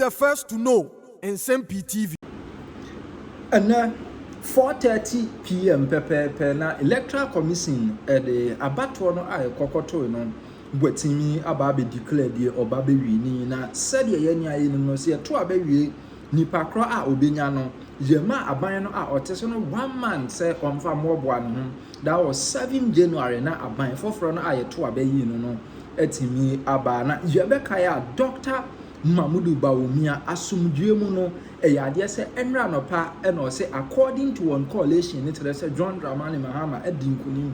the first to know. Nsem-Pii TV. And 4:30 p.m. Pepe na Electoral Commission the abattoir no aye kokoto no bwetimi aba be declare the oba be wini na said ye aye no se to abawie nipa kro a obenya no yema aban no a oteso no 1 month say omfa moboa no that was 7 January na aban foforo no aye to abayi no etimi aba na yebeka ya Dr. Mamudu Bawumia asumdwemu no eyade se enra no pa eno se according to one coalition it say John Dramani Mahama edinkunim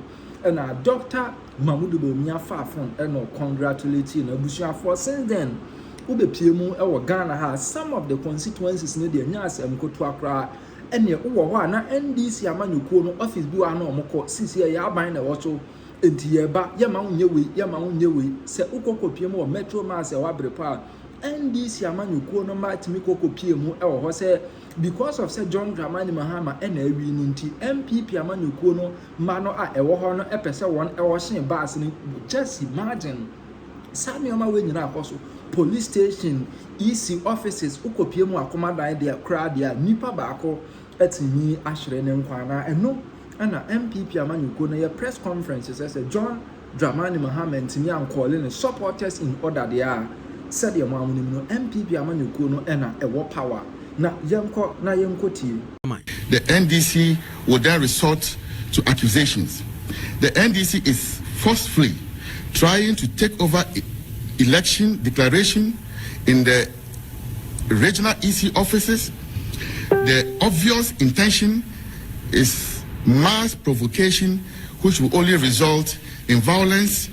na Dr. Mamudu Bawumia fafon eno congratulate na busuafo since then ubepiemu ewo Ghana ha some of the constituencies ne de nya asem koto akra ene wo ho na NDC amanyukuo no office bi wa na omko sisi ya aban na wo so enti yeba yema unyewe se ukokopiemu wo metro mass e wa brepa NDC amanyukuo no matimi kokopiemu e wo ho se because of say John Dramani Mahama e na awi ni nti NPP amanyukuo no ma no a e wo ho no e pese won e wo hyen bass ni just imagine Samuel we nyina akoso police station EC offices ukopiemu akomadan de crowd ya nipa baako etimi ahwere ne nkwana eno ana NPP amanyukuo no ye press conferences say John Dramani Mahama ntimi ankole ne supporters in order there said your mom no NPP amanyukuo no na ewo power na yenko tie. The NDC would then resort to accusations. The NDC is forcefully trying to take over election declaration in the regional EC offices. The obvious intention is mass provocation, which will only result in violence,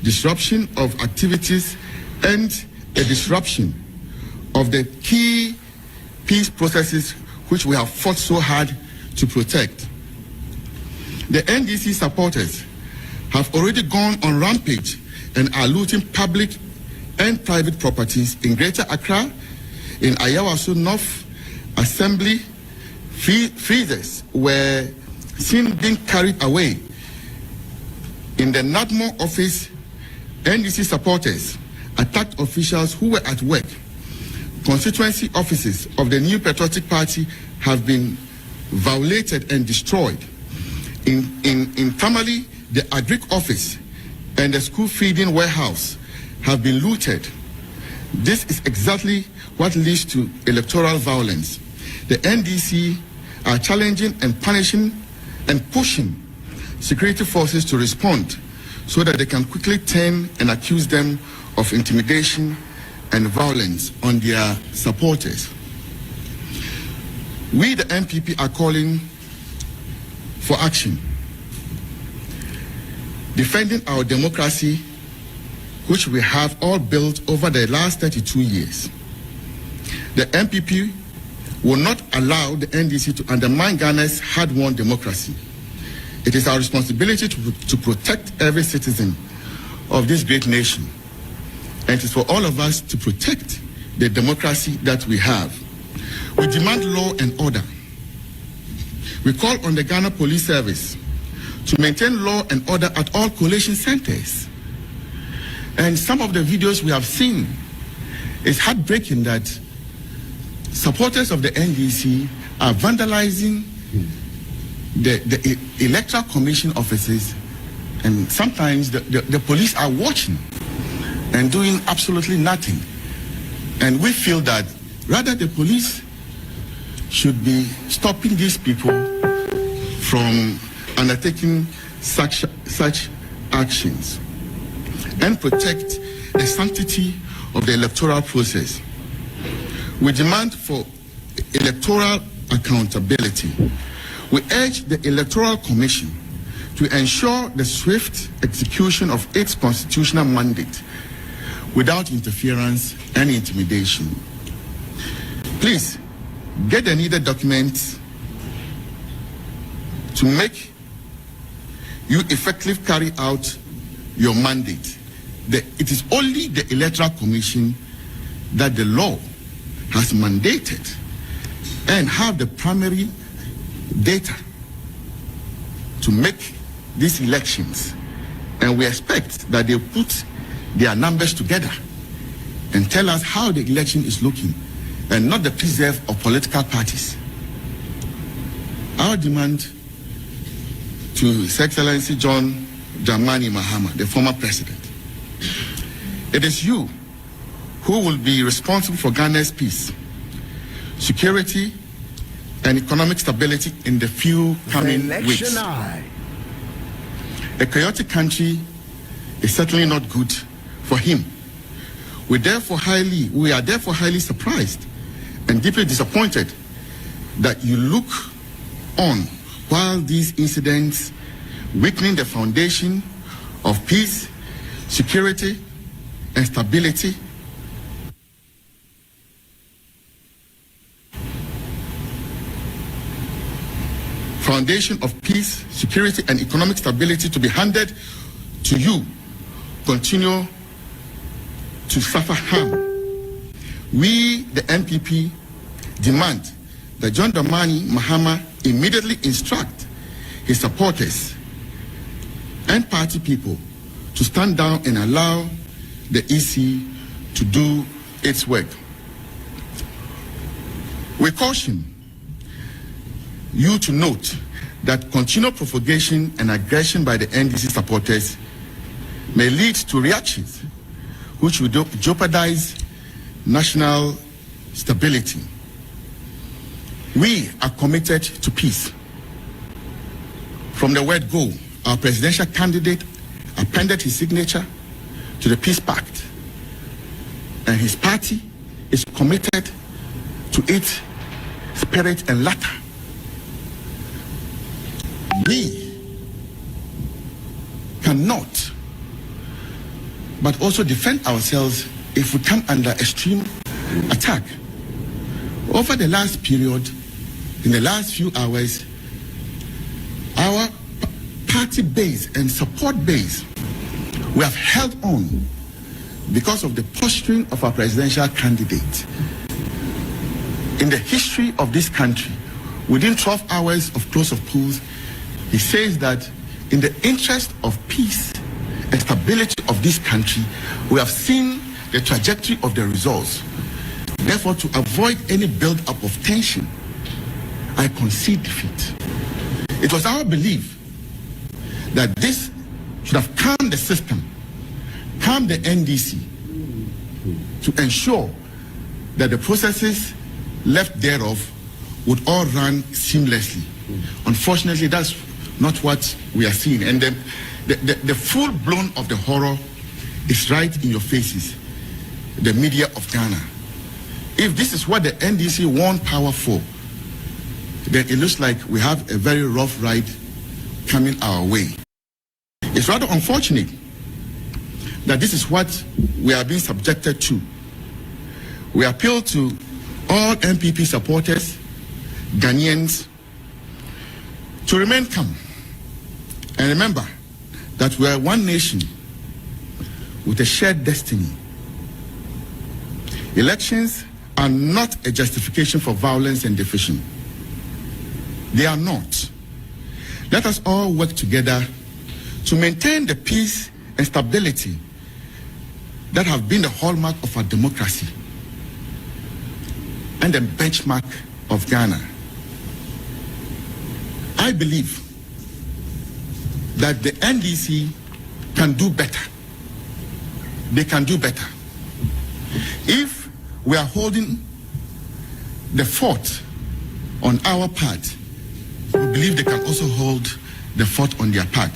disruption of activities, and a disruption of the key peace processes which we have fought so hard to protect. The NDC supporters have already gone on rampage and are looting public and private properties in Greater Accra, in Owusu North Assembly. Freezers were seen being carried away. In the Nadmo office, NDC supporters attacked officials who were at work. Constituency offices of the New Patriotic Party have been violated and destroyed. In Tamale, the Agric office and the school feeding warehouse have been looted. This is exactly what leads to electoral violence. The NDC are challenging and punishing and pushing security forces to respond so that they can quickly turn and accuse them of intimidation and violence on their supporters. We, the NPP, are calling for action, defending our democracy, which we have all built over the last 32 years. The NPP will not allow the NDC to undermine Ghana's hard-won democracy. It is our responsibility to protect every citizen of this great nation. And it is for all of us to protect the democracy that we have. We demand law and order. We call on the Ghana Police Service to maintain law and order at all collation centers. And some of the videos we have seen, it's heartbreaking that supporters of the NDC are vandalizing the Electoral Commission offices, and sometimes the police are watching and doing absolutely nothing. And we feel that rather the police should be stopping these people from undertaking such actions and protect the sanctity of the electoral process. We demand for electoral accountability. We urge the Electoral Commission to ensure the swift execution of its constitutional mandate without interference and intimidation. Please get the needed documents to make you effectively carry out your mandate. It is only the Electoral Commission that the law has mandated and have the primary data to make these elections. And we expect that they put their numbers together and tell us how the election is looking and not the preserve of political parties. Our demand to His Excellency John Dramani Mahama, the former president, it is you who will be responsible for Ghana's peace, security, and economic stability in the few coming weeks. A chaotic country is certainly not good for him. We are therefore highly surprised and deeply disappointed that you look on while these incidents weakening the foundation of peace, security, and stability and economic stability to be handed to you continue to suffer harm. We, the NPP, demand that John Dramani Mahama immediately instruct his supporters and party people to stand down and allow the EC to do its work. We caution you to note that continued propagation and aggression by the NDC supporters may lead to reactions which would jeopardize national stability. We are committed to peace. From the word go, our presidential candidate appended his signature to the Peace Pact, and his party is committed to its spirit and letter. We cannot but also defend ourselves if we come under extreme attack. Over the last period, in the last few hours, our party base and support base, we have held on because of the posturing of our presidential candidate. In the history of this country, within 12 hours of close of polls, he says that in the interest of peace and stability of this country, we have seen the trajectory of the results. Therefore, to avoid any build-up of tension, I concede defeat. It was our belief that this should have calmed the system, calmed the NDC, to ensure that the processes left thereof would all run seamlessly. Unfortunately, that's not what we are seeing. And the full blown of the horror is right in your faces, the media of Ghana. If this is what the NDC won power for, then it looks like we have a very rough ride coming our way. It's rather unfortunate that this is what we are being subjected to. We appeal to all NPP supporters, Ghanaians, to remain calm and remember that we are one nation with a shared destiny. Elections are not a justification for violence and division. They are not. Let us all work together to maintain the peace and stability that have been the hallmark of our democracy and the benchmark of Ghana. I believe that the NDC can do better. They can do better. If we are holding the fort on our part, we believe they can also hold the fort on their part.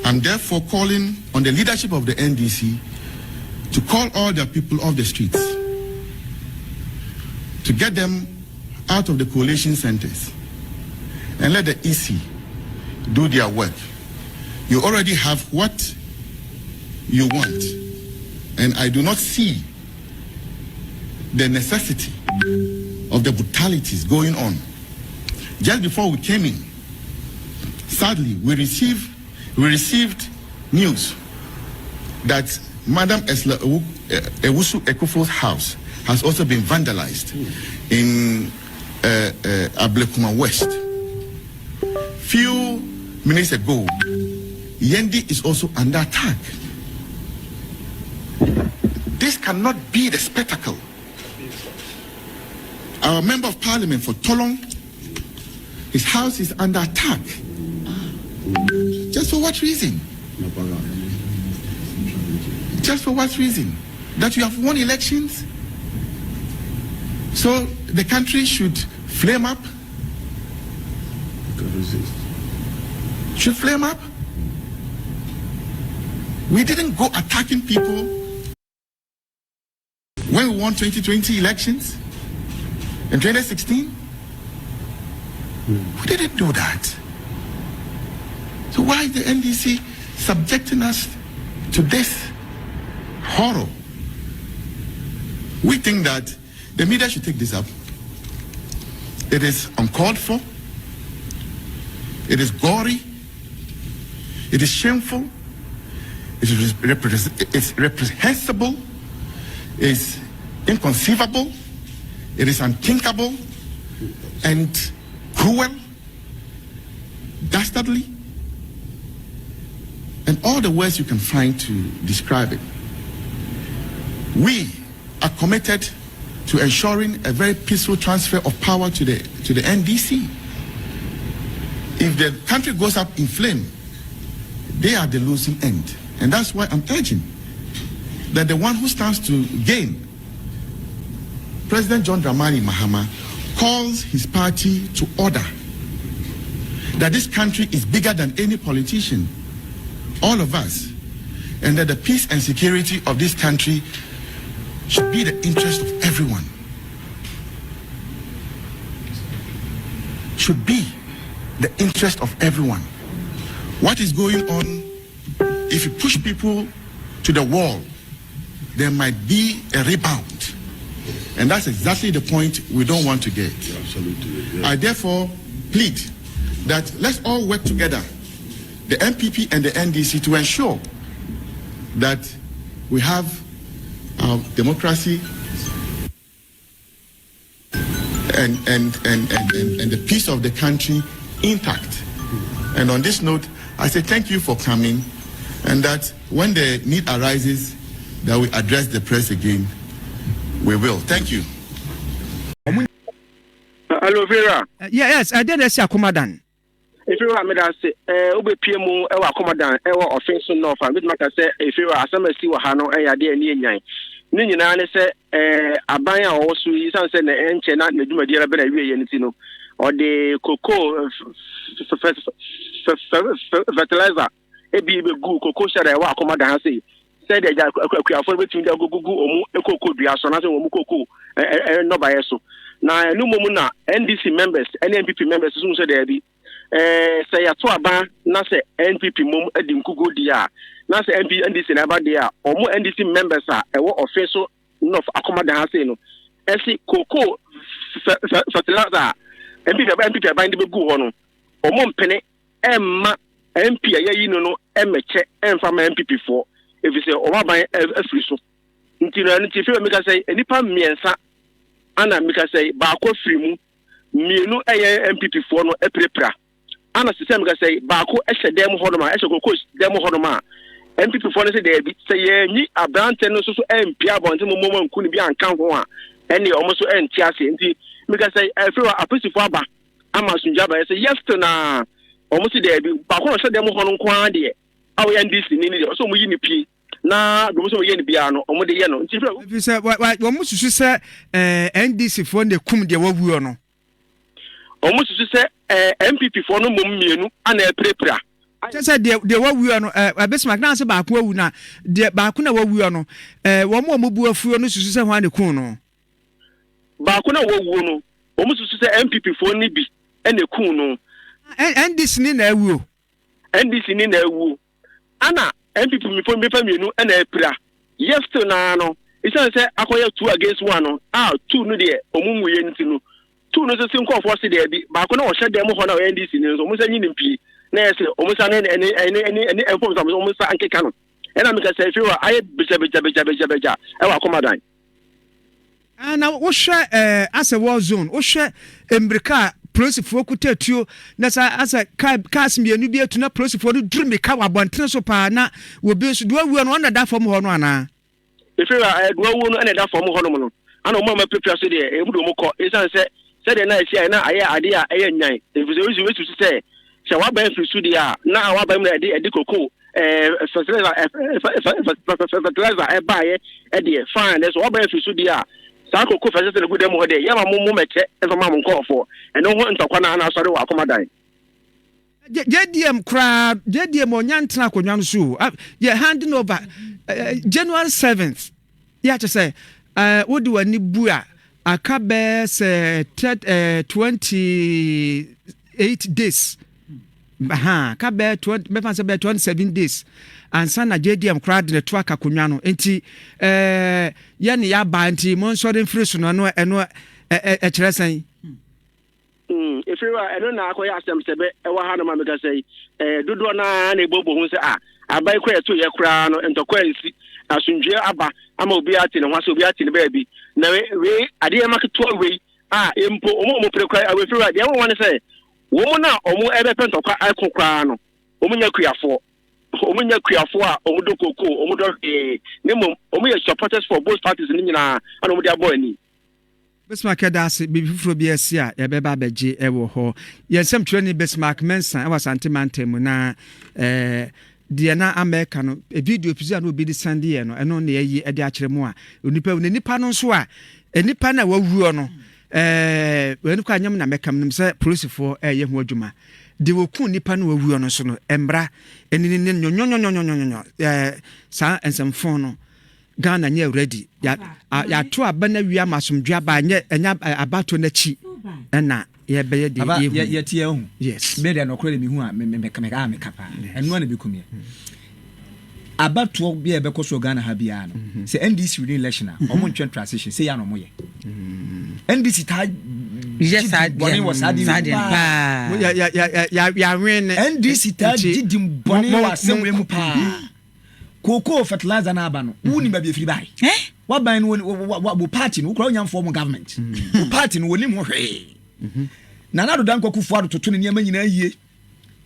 I'm therefore calling on the leadership of the NDC to call all their people off the streets, to get them out of the coalition centers, and let the EC do their work. You already have what you want, and I do not see the necessity of the brutalities going on. Just before we came in, sadly, we received news that Madam Owusu Ekufo's house has also been vandalized in Ablekuma West. Few minutes ago, Yendi is also under attack. This cannot be the spectacle our member of parliament for Tolong, his house is under attack. Just for what reason? Just for what reason? That you have won elections? So the country should flame up? Should flame up? We didn't go attacking people when we won 2020 elections in 2016. We didn't do that. So why is the NDC subjecting us to this horror? We think that the media should take this up. It is uncalled for. It is gory. It is shameful. It's reprehensible. It's inconceivable. It is unthinkable and cruel, dastardly, and all the words you can find to describe it. We are committed to ensuring a very peaceful transfer of power to the NDC. If the country goes up in flame, they are the losing end. And that's why I'm urging that the one who stands to gain, President John Dramani Mahama, calls his party to order. That this country is bigger than any politician, all of us, and that the peace and security of this country should be the interest of everyone. Should be the interest of everyone. What is going on, if you push people to the wall, there might be a rebound. And that's exactly the point we don't want to get. Absolutely. Yeah. I therefore plead that let's all work together, the NPP and the NDC, to ensure that we have our democracy and the peace of the country intact. And on this note, I say thank you for coming, and that when the need arises that we address the press again, we will. Thank you. Hello, Vera. Yes, I did say Akumadan. If you are me that say, Ube PMO, Ewa Akumadan, Ewa offensive north, and with Maka say, if you are some see what Hano, Aya, near Nine. Nina say, Abaya also is answering the Enchena, the Duma Dira Bena, Yenitino, or the cocoa fertilizer, a be good cocoa share, Ewa Akumadan say. Said that I for between the Gugu or Coco, the Astronaut, or Mukoko, and no by so. Now, no Mumuna, NDC members, NPP members, soon said there be. Say a Twaba, Nasa NPP Mum, Edim Kugu dia, Nasa NDC Naba dia, or more NDC members are a war official north Acommodation Haseno. See Coco fertilizer, NPP bind the Gugu, or Mum Penny, Emma, MP, no, MH, and from NPP 4. If you say, oh, by a free so. Until I make us say, any palm miensa, Anna make us say, Bako free me no MPP for no a prepra. Anna system say, Bako as a demo honoma, as a coach demo honoma. MPP for say, ni a brand tenor so MP about the moment couldn't be uncount one. And they almost end Tiasi. Make us say, I feel a pretty far back. I'm a Sunjaba. I say, yes, to na almost there be Bako said demo honor quantity. Our NDC needed also Nsem-Pii. Na gomuso ye ni bia no omode ye no nti if say omususu say NDC for the kum de wawuo no omususu say MPP for no mom mienu ana prepra say de wawuo no abesmak na say ba ko awu na de ba ko na wawuo no wo mo omubu afuo no susu say hwan de kun no ba ko na wawuo no omususu say MPP for ni bi ene kun no NDC ni na awuo NDC ni na awuo ana NPP me for me mienu na epra yes to na no it say akoya 2 against 1 no 2 no de omunwu ye nti no 2 no se nko for se de bi ba ko na wo hye dem ho na NDC ni so mo sa nyini Pii na yes o mo sa ne enfo so mo sa ankeka no e na me ka say fiwa aye beja e wa komadan na wo hye as a war zone wo hye embrika Prosifo kutatuo na sa asa cars mienu bi atuna prosifo no durumi ka wabonten so pa na wo bi so do awu no na da fam ho no ana efira do awu no na da fam ho no ana mo ma prepare so de e mu do mo ko e san se de na esi na aye ade a eye nyan e fi so we se se wa ba fi su de a na wa ba mu de koko fertilizer e ba ye e de fine so wa ba fi su de a sa koko fertilizer good dem ho de ya ma mo mete e fa ma mo nkofo e no ho ntokwa na na sori wa akomadan JDM onyantra konwan so ye handing over January 7th ya to say wodi wani bu a aka be say 28 days ka be 20 me fancy be 27 days ansa na JDM crowd ne to aka konwan no enti ye ne ya ba enti mon so den free so no eno kire san if you are na akoya asem sebe e wa ha no ma mega say dodo na na ebobo hu se abai kwa to ye kra no entokwa nsi asunjwe aba ama obi ati ne hwase obi ati ne baabi na we ade e maketo we empo omo prekwa we free de won say wo na omo ebe pentokwa akokra no omo nya kuafo a omo do koko omo do ne mom omo ye supporters for both parties ni nyina ana omo dia boy ni Bismarck Edasi bifuro bi asia ya beba beje ewo ho yensem twani Bismarck mensa e wasante mantem na de na America no video pizza no bi di sande ye no eno na yi e de akere mu a nipa no so a nipa na wawuo no we kwa anyam na mekam nim se police for ye ho adwuma de woku nipa no wawuo no so no embra enini nyonyonyonyonyonyo sa ensemfon no Ghana nye ready ya to abana wi amasomdwa ba nye enya abato na chi na ye beye de ye tie hu yes me de no kore mi hu a me kapa enu na bi kumie abato bi e be koso Ghana ha bia no se NDC win election omo ntwen transition se ya no mo ye NDC ta yes boni was adi ya win NDC ta jidim boni was mu pa Koko fertilizer na aba no woni ba bi afiri bai wa ban no wo party no ukura onyam form government wo party no woni mo hwe na do dan kokufu ado toto ne nyama nyina yie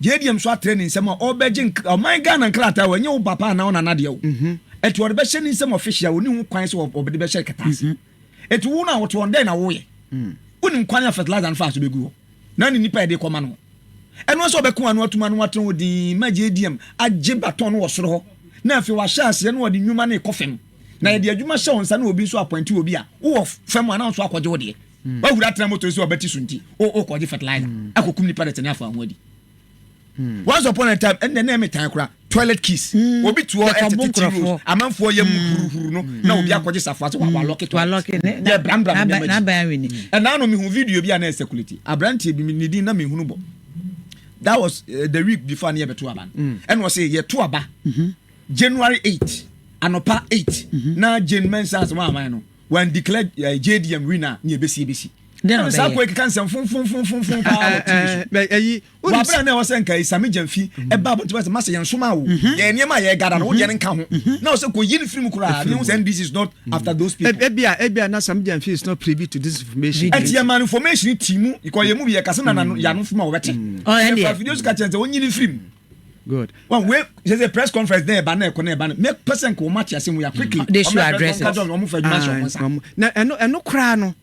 JDM so training nsem obeje oman Ghana nkrata wa nye wo papa na ona na de wo etu ode be hye ni nsem official woni hu kwan so obede be hye ketase etu wo na wo to ndai na wo ye woni kwan ya fertilizer na fa so begu ho na ni nipa de koma no eno so be ko anu atuma no waten wo din ma JDM agye baton no wo soro ho na afi wa chance no wodi nwuma na ekofem na ye de adwuma hye wonsa na obi so appoint obi a wo fem ana so akwaje wo de wa hura tena moto so obeti sunti o kwaje fertilizer akokum ni parent na afa ho adi once upon a time and na metan kura toilet keys obi to entity rules amanfo ye huru no na obi akwaje safo so wa lock it ne bram na ba weni and now no me hu video bi na security abrantie bi ni din na me hunu bo that was the week before na beto aba and was say ye to aba January 8 anopa 8 na Jane Mensa so ma no when declared JDM winner ni ebesi then sa ko kan sem fun pa eyi wa bra na wo sen kai sami jamfi e ba bo to ma se yen soma wo ye niam ye gada no wo ye nka ho na wo se ko yin film kura ni say this is not after those people ebia na sami jamfi is not privy to this information and your man information timu iko ye mu bi ye kase na ya no fuma wo bete videos ka chenze won yin film good one way there's a press conference there ba na e ko na e ba make person ko match asem we are quickly they should address it na eno kra no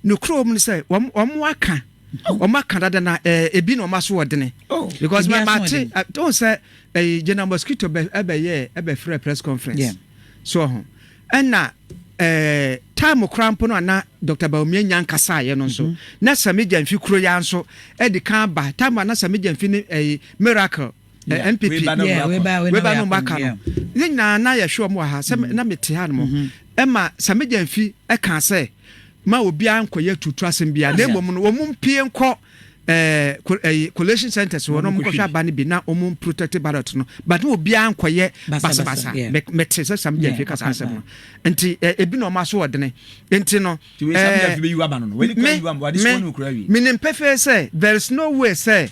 no chrome ni say omo aka dada na ebi no maso wodene because my mate don't say general mosquito ebe free press conference so and na time crampo no na Dr. Baumia nyankasa ye no so na Samija mfi kuro ya nso e de kan ba time na Samija mfi ni miracle NPP we ba no maka no ni na ya hwe mo ha se na mete ha no ma Samija mfi e kan se ma obi ankoye tutu asem bia na emom no omum pie nko collation centers wo no mo hwa ba ne bi na omum protected ballot no but obi ankoye basa mete se Samija mfi kasa asem no enti ebi no ma so wodene enti no Samija mfi be yu aba no we ni kwa yu amba this one ukura wi minim pefe say there is no way say